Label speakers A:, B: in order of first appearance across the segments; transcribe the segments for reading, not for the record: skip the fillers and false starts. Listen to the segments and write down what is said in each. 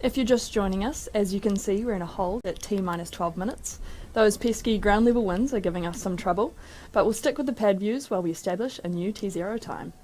A: If you're just joining us, as you can see, we're in a hold at T minus 12 minutes. Those pesky ground level winds are giving us some trouble, but we'll stick with the pad views while we establish a new T0 time.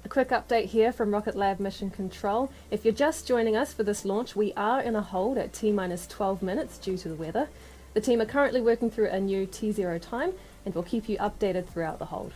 B: A quick update here from Rocket Lab Mission Control. If you're just joining us for this launch, we are in a hold at T-minus 12 minutes due to the weather. The team are currently working through a new T0 time and will keep you updated throughout the hold.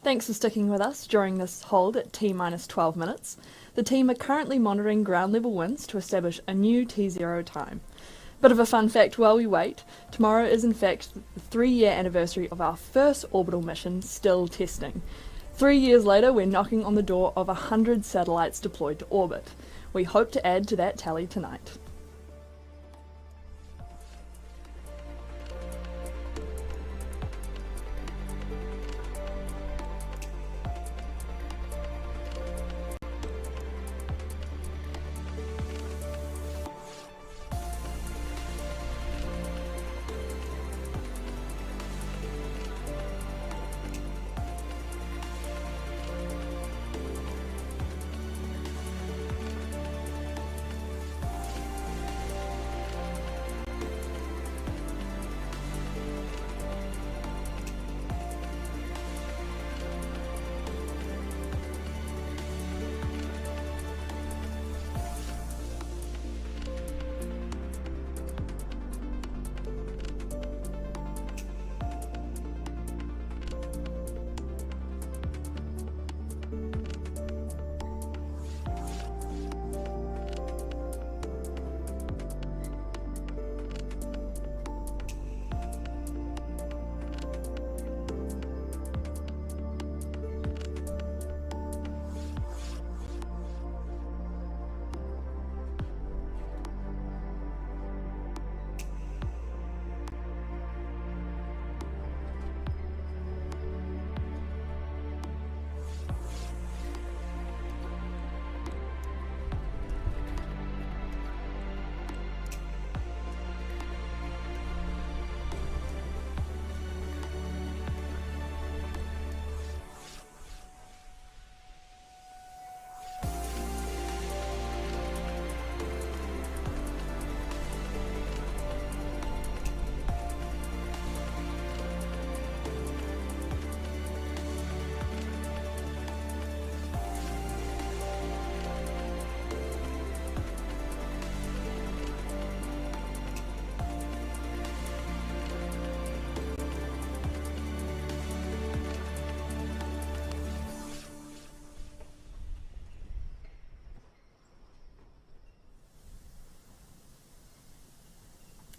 A: Thanks for sticking with us during this hold at T-minus 12 minutes. The team are currently monitoring ground level winds to establish a new T0 time. Bit of a fun fact while we wait, tomorrow is in fact the 3-year anniversary of our first orbital mission, still testing. 3 years later, we're knocking on the door of 100 satellites deployed to orbit. We hope to add to that tally tonight.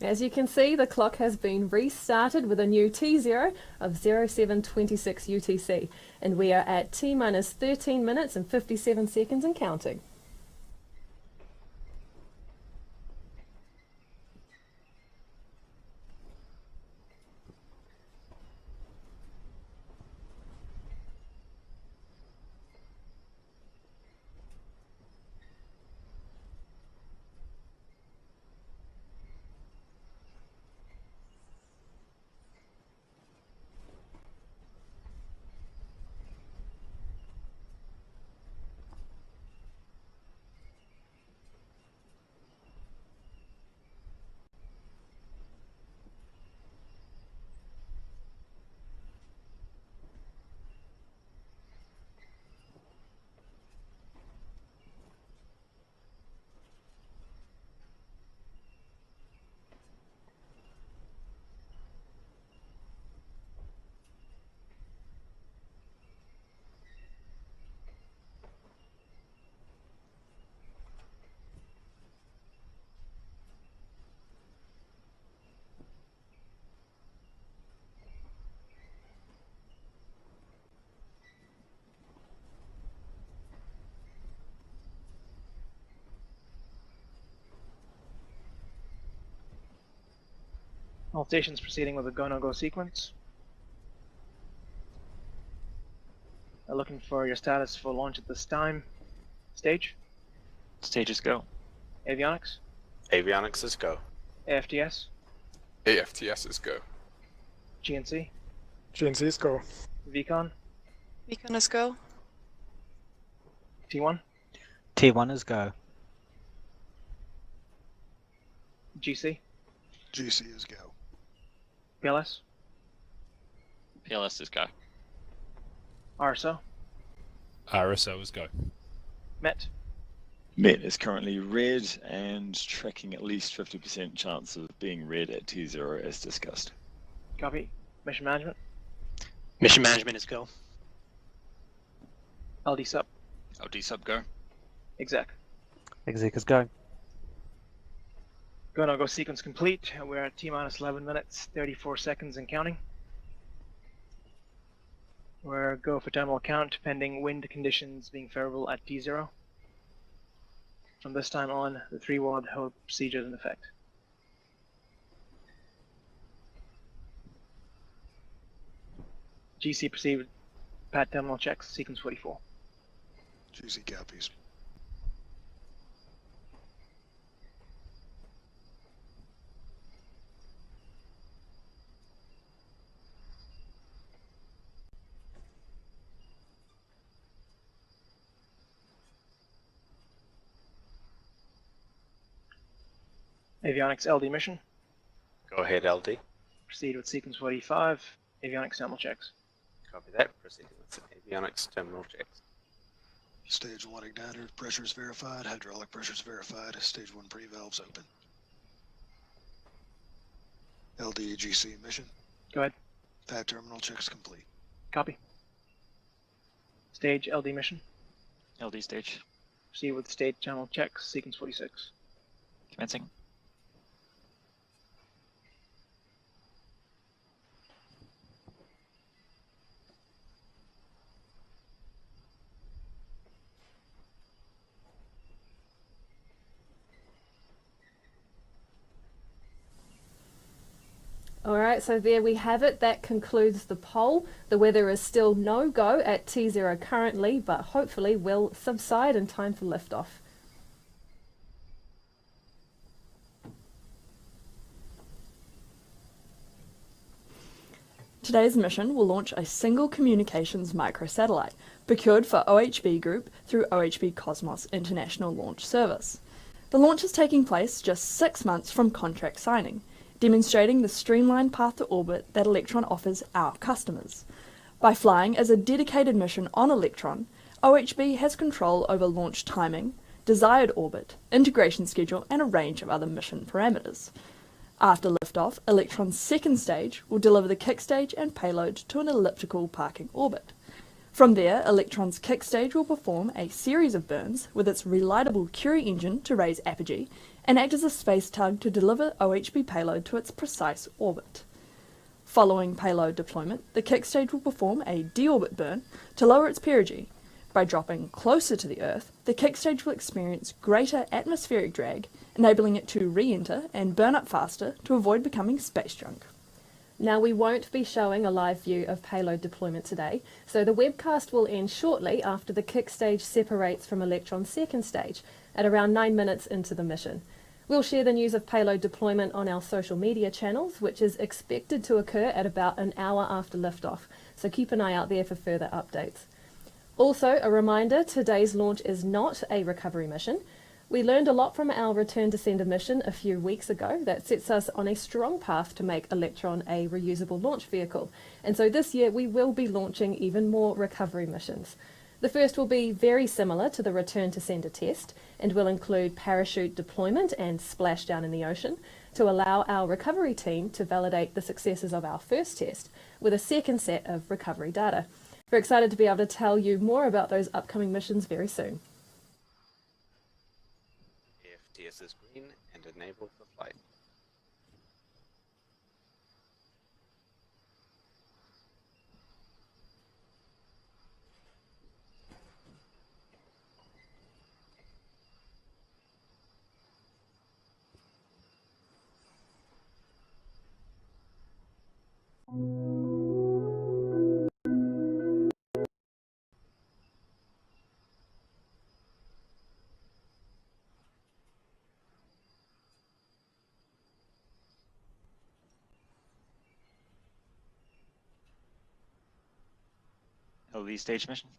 B: As you can see, the clock has been restarted with a new T0 of 0726 UTC, and we are at T-minus 13 minutes and 57 seconds and counting.
C: All stations proceeding with a go-no-go sequence. Looking for your status for launch at this time. Stage.
D: Stages go.
C: Avionics.
E: Avionics is go.
C: AFTS.
F: AFTS is go.
C: GNC.
G: GNC is go.
C: VCon.
H: Beacon is go.
C: T1.
I: T1 is go.
C: GC.
F: GC is go.
C: PLS.
D: PLS is go.
C: RSO.
J: RSO is go.
C: MET.
K: MET is currently red and tracking at least 50% chance of being red at T0 as discussed.
C: Copy. Mission management.
E: Mission management is go.
C: LD sub.
D: LD sub go.
C: Exec.
I: Exec is go.
C: Go now, go sequence complete. We're at T minus 11 minutes, 34 seconds and counting. We're go for terminal count pending wind conditions being favorable at T0. From this time on, the 3-wad hold procedure is in effect. GC proceed with pad terminal checks, sequence 44.
F: GC copies.
C: Avionics LD mission.
E: Go ahead, LD.
C: Proceed with sequence 45. Avionics terminal checks.
E: Copy that. Proceeding with avionics terminal checks.
F: Stage 1 igniter pressures verified. Hydraulic pressures verified. Stage 1 pre-valves open. LD GC mission.
C: Go ahead.
F: Pad terminal checks complete.
C: Copy. Stage LD mission.
D: LD stage.
C: Proceed with stage terminal checks, sequence 46.
D: Commencing.
B: Alright, so there we have it. That concludes the poll. The weather is still no-go at T0 currently, but hopefully will subside in time for liftoff.
A: Today's mission will launch a single communications microsatellite procured for OHB Group through OHB Cosmos International Launch Service. The launch is taking place just 6 months from contract signing, demonstrating the streamlined path to orbit that Electron offers our customers. By flying as a dedicated mission on Electron, OHB has control over launch timing, desired orbit, integration schedule, and a range of other mission parameters. After liftoff, Electron's second stage will deliver the kick stage and payload to an elliptical parking orbit. From there, Electron's kick stage will perform a series of burns with its relightable Curie engine to raise apogee and act as a space tug to deliver OHB payload to its precise orbit. Following payload deployment, the kick stage will perform a deorbit burn to lower its perigee. By dropping closer to the Earth, the kick stage will experience greater atmospheric drag, enabling it to re-enter and burn up faster to avoid becoming space junk.
B: Now, we won't be showing a live view of payload deployment today, so the webcast will end shortly after the kick stage separates from Electron's second stage, at around 9 minutes into the mission. We'll share the news of payload deployment on our social media channels, which is expected to occur at about an hour after liftoff, so keep an eye out there for further updates. Also, a reminder, today's launch is not a recovery mission. We learned a lot from our return to sender mission a few weeks ago that sets us on a strong path to make Electron a reusable launch vehicle. And so this year we will be launching even more recovery missions. The first will be very similar to the return to sender test and will include parachute deployment and splashdown in the ocean to allow our recovery team to validate the successes of our first test with a second set of recovery data. We're excited to be able to tell you more about those upcoming missions very soon.
E: AFTS is green and enabled for flight.
D: LD stage mission.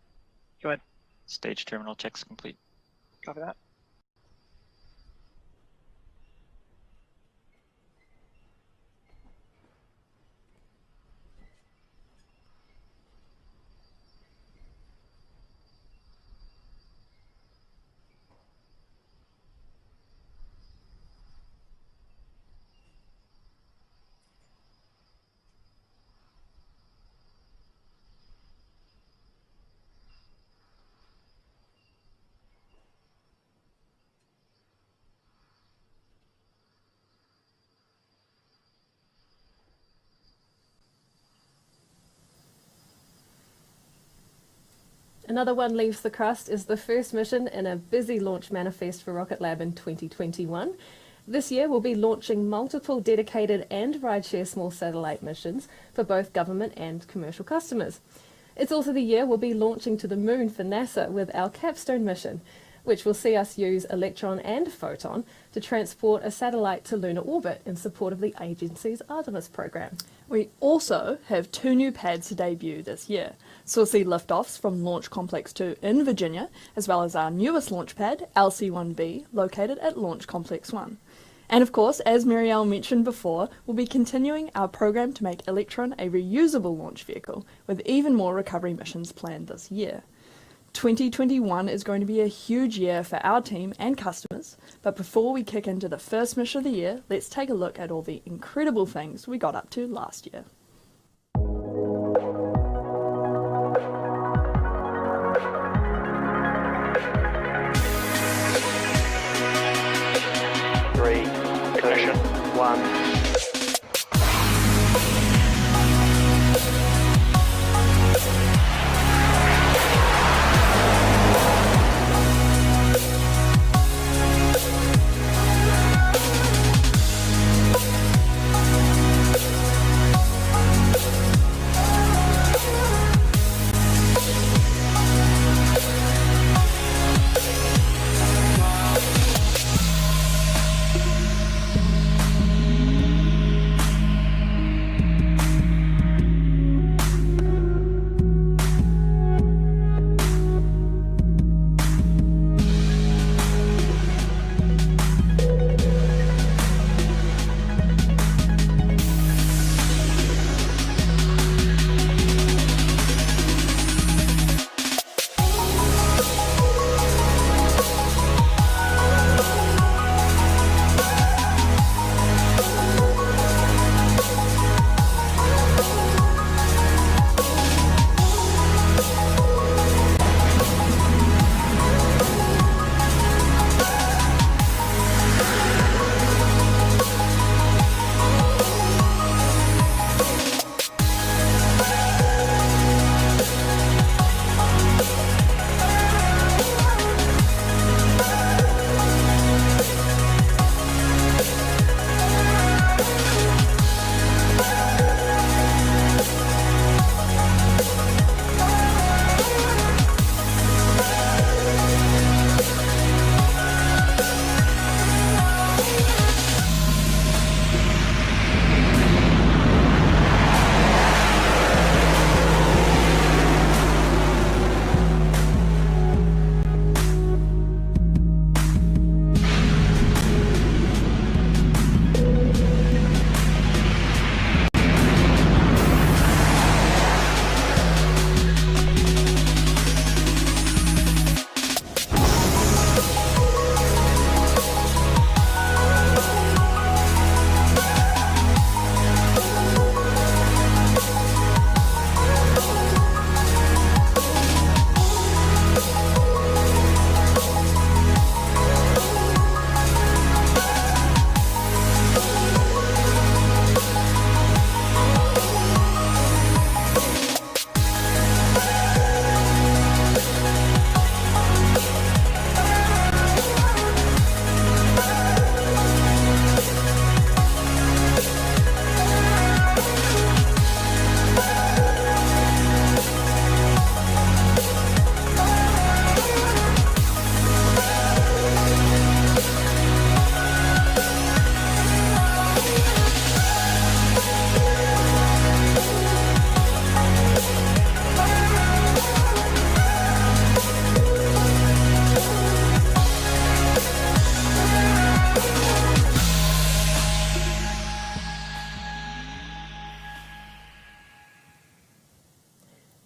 C: Go ahead.
D: Stage terminal checks complete.
C: Copy that.
B: Another one leaves the crust is the first mission in a busy launch manifest for Rocket Lab in 2021. This year we'll be launching multiple dedicated and rideshare small satellite missions for both government and commercial customers. It's also the year we'll be launching to the moon for NASA with our capstone mission, which will see us use Electron and Photon to transport a satellite to lunar orbit in support of the agency's Artemis program.
A: We also have 2 new pads to debut this year. So we'll see liftoffs from Launch Complex 2 in Virginia, as well as our newest launch pad, LC-1B, located at Launch Complex 1. And of course, as Muriel mentioned before, we'll be continuing our program to make Electron a reusable launch vehicle, with even more recovery missions planned this year. 2021 is going to be a huge year for our team and customers, but before we kick into the first mission of the year, let's take a look at all the incredible things we got up to last year.
C: Ignition, 1.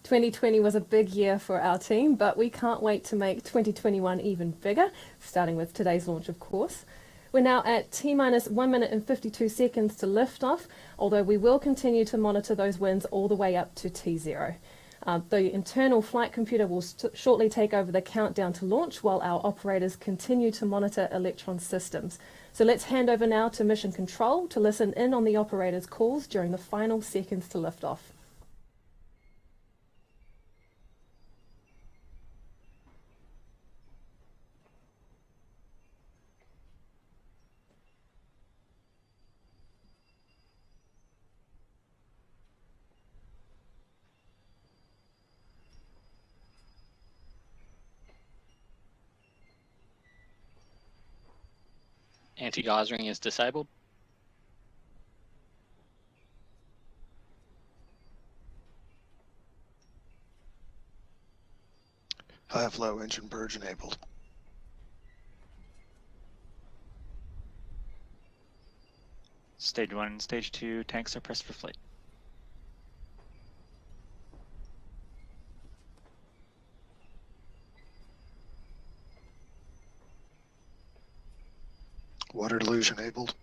B: "2020 was a big year for our team, but we can't wait to make 2021 even bigger, starting with today's launch, of course. We're now at T-minus 1 minute and 52 seconds to lift off, although we will continue to monitor those winds all the way up to T0. The internal flight computer will shortly take over the countdown to launch while our operators continue to monitor Electron systems. So let's hand over now to Mission Control to listen in on the operators' calls during the final seconds to lift off.
G: Anti-geysering is disabled.
F: High flow engine purge enabled.
D: Stage 1 and Stage 2 tanks are pressed for flight.
F: Water deluge enabled.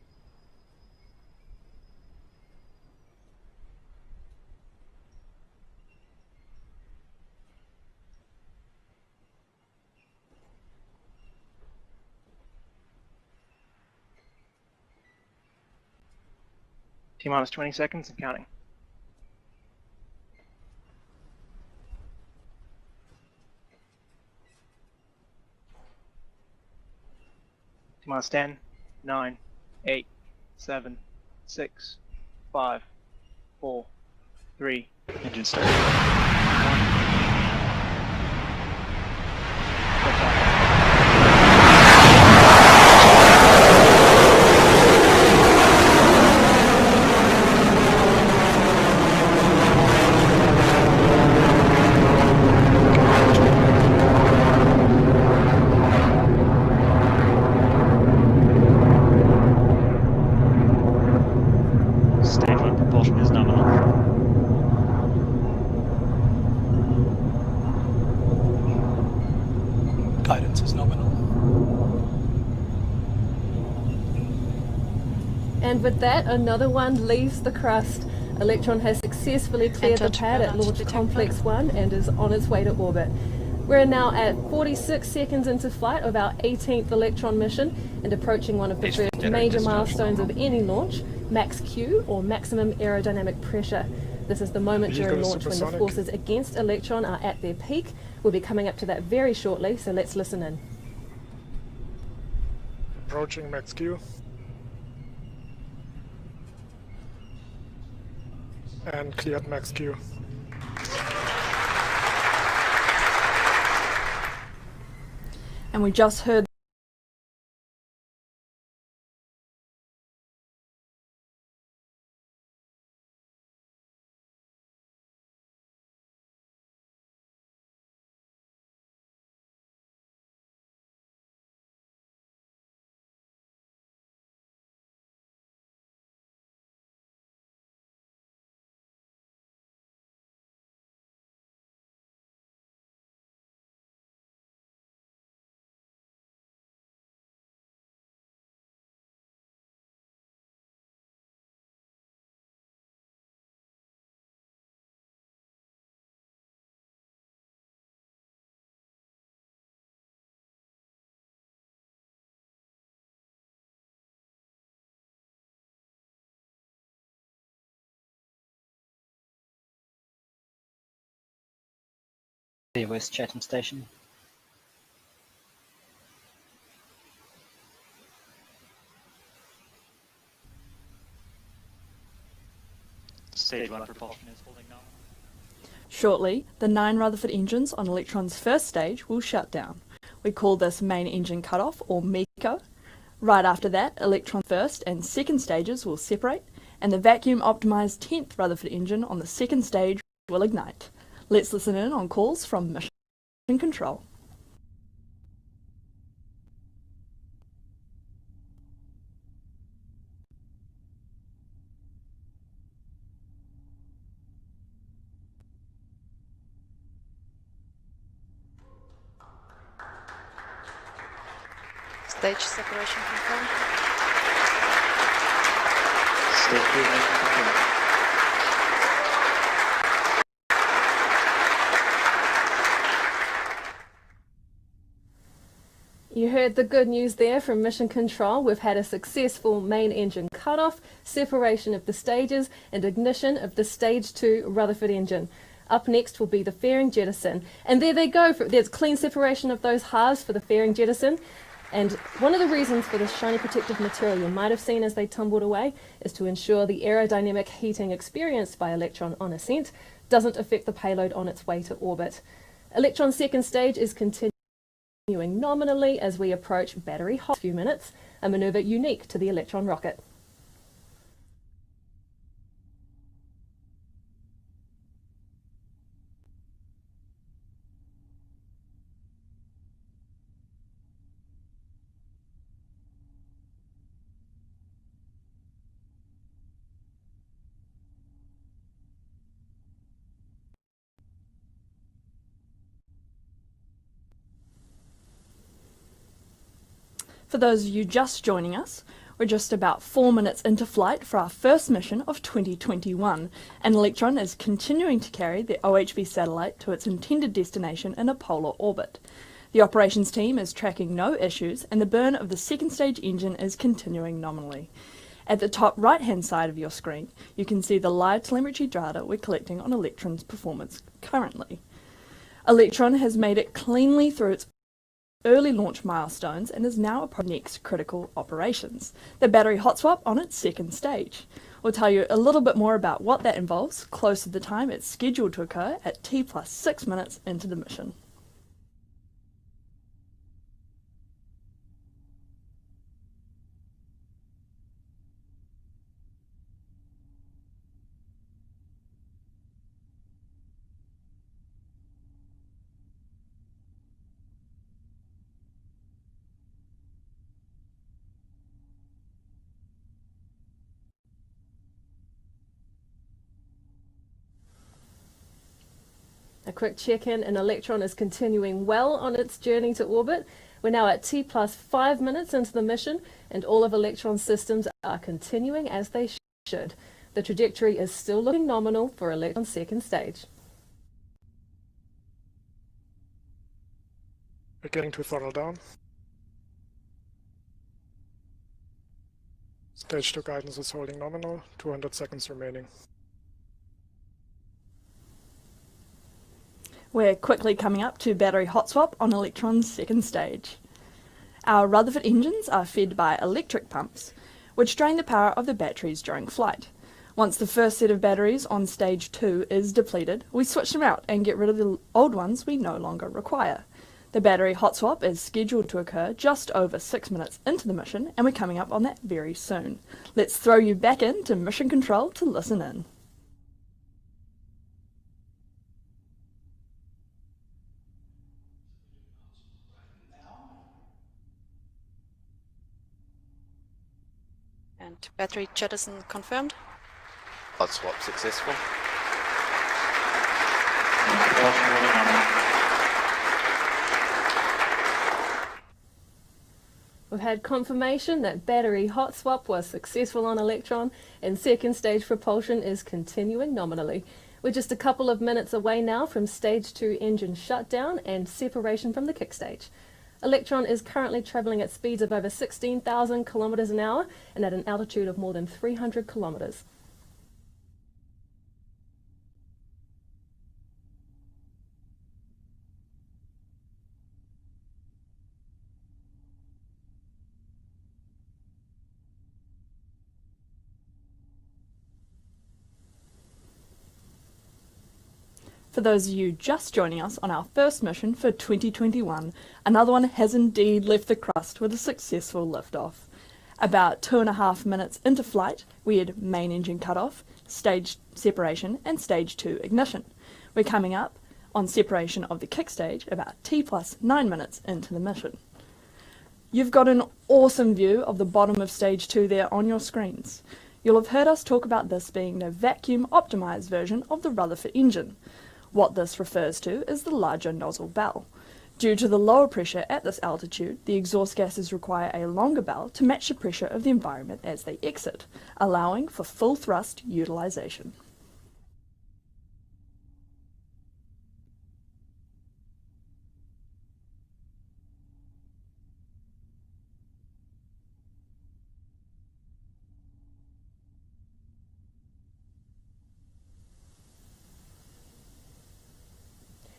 C: T-minus 20 seconds and counting. T-minus 10, 9, 8, 7, 6, 5, 4, 3.
D: Engine start. Stage 1 propulsion is nominal.
J: Guidance is nominal.
B: And with that, another one leaves the crust. Electron has successfully cleared the pad at Launch Complex 1 and is on its way to orbit. We're now at 46 seconds into flight of our 18th Electron mission and approaching one of the first major milestones of any launch, max Q, or maximum aerodynamic pressure. This is the moment during launch when the forces against Electron are at their peak. We'll be coming up to that very shortly, so let's listen in.
H: Approaching max Q. And cleared max Q.
A: And we just heard
I: The West Chatham Station.
D: Stage 1 propulsion is holding nominal.
A: shortly, the 9 Rutherford engines on Electron's first stage will shut down. We call this main engine cutoff, or MECO. Right after that, Electron's first and second stages will separate, and the vacuum-optimized 10th Rutherford engine on the second stage will ignite. Let's listen in on calls from Mission Control.
L: Stage separation confirmed.
K: Stage 2 engine confirmed.
B: You heard the good news there from Mission Control. We've had a successful main engine cutoff, separation of the stages, and ignition of the Stage 2 Rutherford engine. Up next will be the fairing jettison. And there they go. There's clean separation of those halves for the fairing jettison. And one of the reasons for this shiny protective material you might have seen as they tumbled away is to ensure the aerodynamic heating experienced by Electron on ascent doesn't affect the payload on its way to orbit. Electron's second stage is continuing nominally as we approach battery hot few minutes. a manoeuvre unique to the Electron rocket.
A: For those of you just joining us, we're just about 4 minutes into flight for our first mission of 2021, and Electron is continuing to carry the OHB satellite to its intended destination in a polar orbit. The operations team is tracking no issues, and the burn of the second stage engine is continuing nominally. At the top right-hand side of your screen, you can see the live telemetry data we're collecting on Electron's performance currently. Electron has made it cleanly through its early launch milestones and is now upon next critical operations, the battery hot swap on its second stage. We'll tell you a little bit more about what that involves close to the time it's scheduled to occur at T+6 minutes into the mission.
B: A quick check-in, and Electron is continuing well on its journey to orbit. We're now at T+5 minutes into the mission, and all of Electron's systems are continuing as they should. The trajectory is still looking nominal for Electron's second stage.
H: Beginning to throttle down. Stage 2 guidance is holding nominal, 200 seconds remaining.
A: We're quickly coming up to battery hot swap on Electron's second stage. Our Rutherford engines are fed by electric pumps, which drain the power of the batteries during flight. Once the first set of batteries on stage 2 is depleted, we switch them out and get rid of the old ones we no longer require. The battery hot swap is scheduled to occur just over 6 minutes into the mission, and we're coming up on that very soon. Let's throw you back into mission control to listen in.
G: And battery jettison confirmed.
E: Hot swap successful.
B: We've had confirmation that battery hot swap was successful on Electron, and second stage propulsion is continuing nominally. We're just a couple of minutes away now from stage 2 engine shutdown and separation from the kick stage. Electron is currently travelling at speeds of over 16,000 kilometres an hour and at an altitude of more than 300 kilometres.
A: For those of you just joining us on our first mission for 2021, another one has indeed left the crust with a successful liftoff. About 2.5 minutes into flight, we had main engine cutoff, stage separation, and stage 2 ignition. We're coming up on separation of the kick stage about T+9 minutes into the mission. You've got an awesome view of the bottom of stage 2 there on your screens. You'll have heard us talk about this being the vacuum optimized version of the Rutherford engine. What this refers to is the larger nozzle bell. Due to the lower pressure at this altitude, the exhaust gases require a longer bell to match the pressure of the environment as they exit, allowing for full thrust utilization.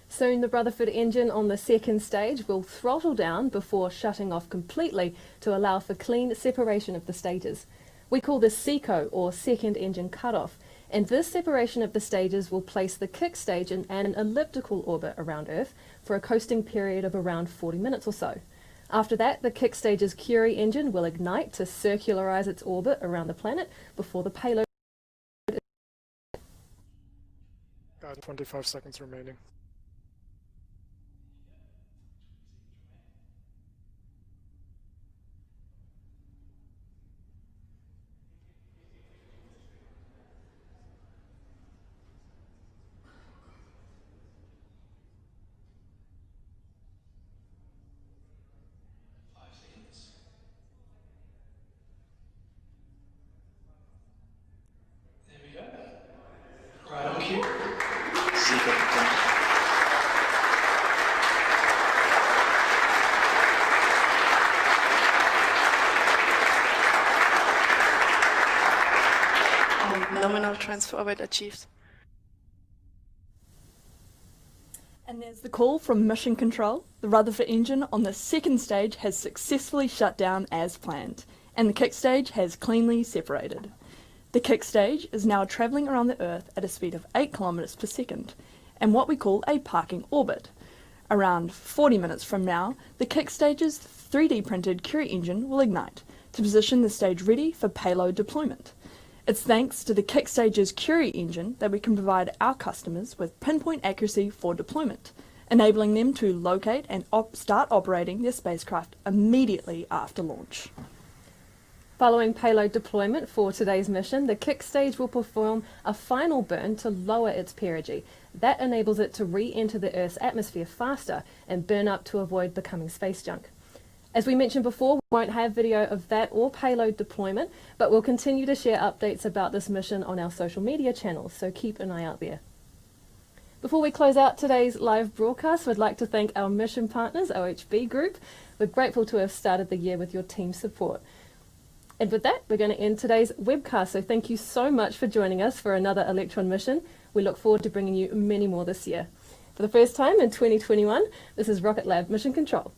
B: Soon the Rutherford engine on the second stage will throttle down before shutting off completely to allow for clean separation of the stages. We call this SECO, or second engine cutoff, and this separation of the stages will place the kick stage in an elliptical orbit around Earth for a coasting period of around 40 minutes or so. After that, the kick stage's Curie engine will ignite to circularize its orbit around the planet before the payload.
H: 25 seconds remaining.
F: There we go. Right on cue.
C: Sequence attempt.
G: Nominal transfer orbit achieved.
A: And there's the call from Mission Control. The Rutherford engine on the second stage has successfully shut down as planned, and the kick stage has cleanly separated. The kick stage is now travelling around the Earth at a speed of 8 kilometers per second, and what we call a parking orbit. Around 40 minutes from now, the kick stage's 3D printed Curie engine will ignite to position the stage ready for payload deployment. It's thanks to the kick stage's Curie engine that we can provide our customers with pinpoint accuracy for deployment, enabling them to locate and start operating their spacecraft immediately after launch.
B: Following payload deployment for today's mission, the kick stage will perform a final burn to lower its perigee. That enables it to re-enter the Earth's atmosphere faster and burn up to avoid becoming space junk. As we mentioned before, we won't have video of that or payload deployment, but we'll continue to share updates about this mission on our social media channels, so keep an eye out there. Before we close out today's live broadcast, we'd like to thank our mission partners, OHB Group. We're grateful to have started the year with your team support. And with that, we're going to end today's webcast, so thank you so much for joining us for another Electron mission. We look forward to bringing you many more this year. For the first time in 2021, this is Rocket Lab Mission Control.